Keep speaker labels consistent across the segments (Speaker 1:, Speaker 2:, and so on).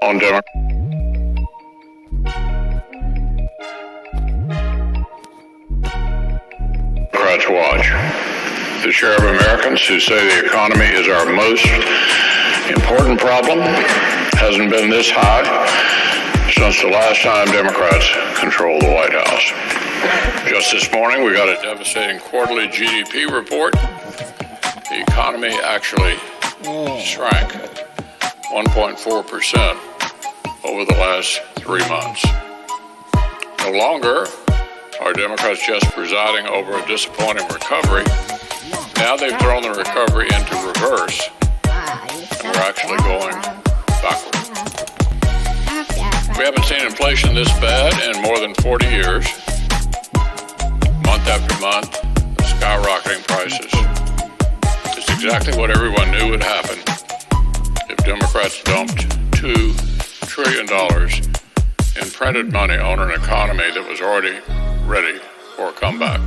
Speaker 1: on Democrats watch. The share of Americans who say the economy is our most important problem hasn't been this high since the last time Democrats controlled the White House. Just this morning, we got a devastating quarterly GDP report. The economy actually shrank 1.4% over the last 3 months. No longer are Democrats just presiding over a disappointing recovery. Now they've thrown the recovery into reverse. We're actually going backward. We haven't seen inflation this bad in more than 40 years. Month after month, skyrocketing prices. It's exactly what everyone knew would happen if Democrats dumped $2 trillion in printed money on an economy that was already ready for a comeback.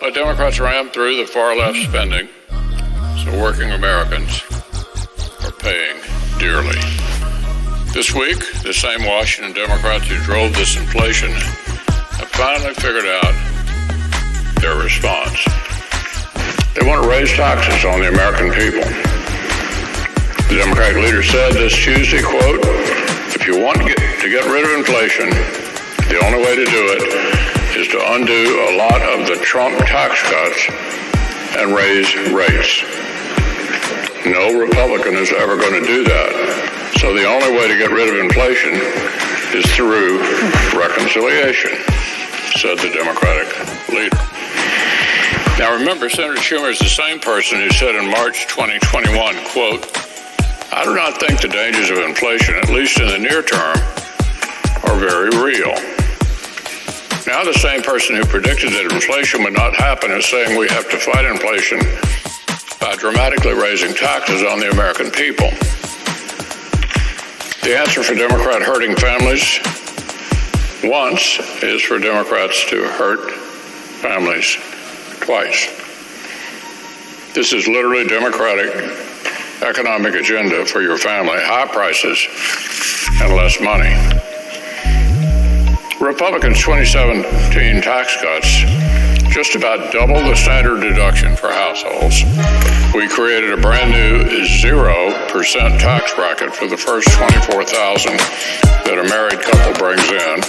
Speaker 1: But Democrats rammed through the far-left spending, so working Americans are paying dearly. This week, the same Washington Democrats who drove this inflation have finally figured out their response. They want to raise taxes on the American people. The Democratic leader said this Tuesday, quote, "If you want to get rid of inflation, the only way to do it is to undo a lot of the Trump tax cuts and raise rates. No Republican is ever going to do that. So the only way to get rid of inflation is through reconciliation," said the Democratic leader. Now remember, Senator Schumer is the same person who said in March 2021, quote, "I do not think the dangers of inflation, at least in the near term, are very real." Now the same person who predicted that inflation would not happen is saying we have to fight inflation by dramatically raising taxes on the American people. The answer for Democrat hurting families once is for Democrats to hurt families twice. This is literally Democratic economic agenda for your family: high prices and less money. Republicans' 2017 tax cuts just about double the standard deduction for households. We created a brand new 0% tax bracket for the first $24,000 that a married couple brings in.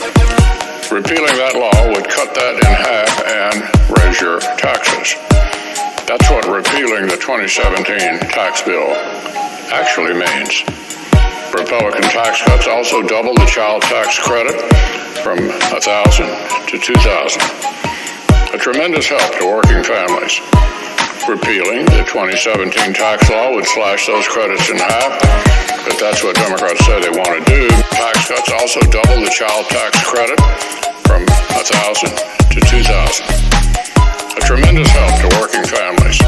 Speaker 1: Repealing that law would cut that in half and raise your taxes. That's what repealing the 2017 tax bill actually means. Republican tax cuts also double the child tax credit from $1,000 to $2,000. A tremendous help to working families. Repealing the 2017 tax law would slash those credits in half, but that's what Democrats say they want to do. Tax cuts also double the child tax credit from $1,000 to $2,000. A tremendous help to working families.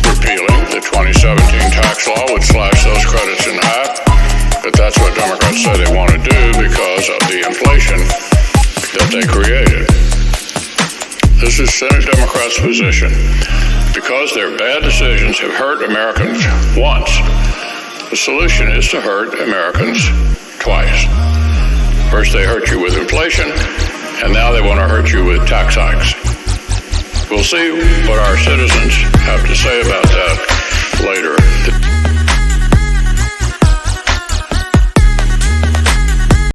Speaker 1: Repealing the 2017 tax law would slash those credits in half, but that's what Democrats say they want to do because of the inflation that they created. This is Senate Democrats' position. Because their bad decisions have hurt Americans once, the solution is to hurt Americans twice. First, they hurt you with inflation, and now they want to hurt you with tax hikes. We'll see what our citizens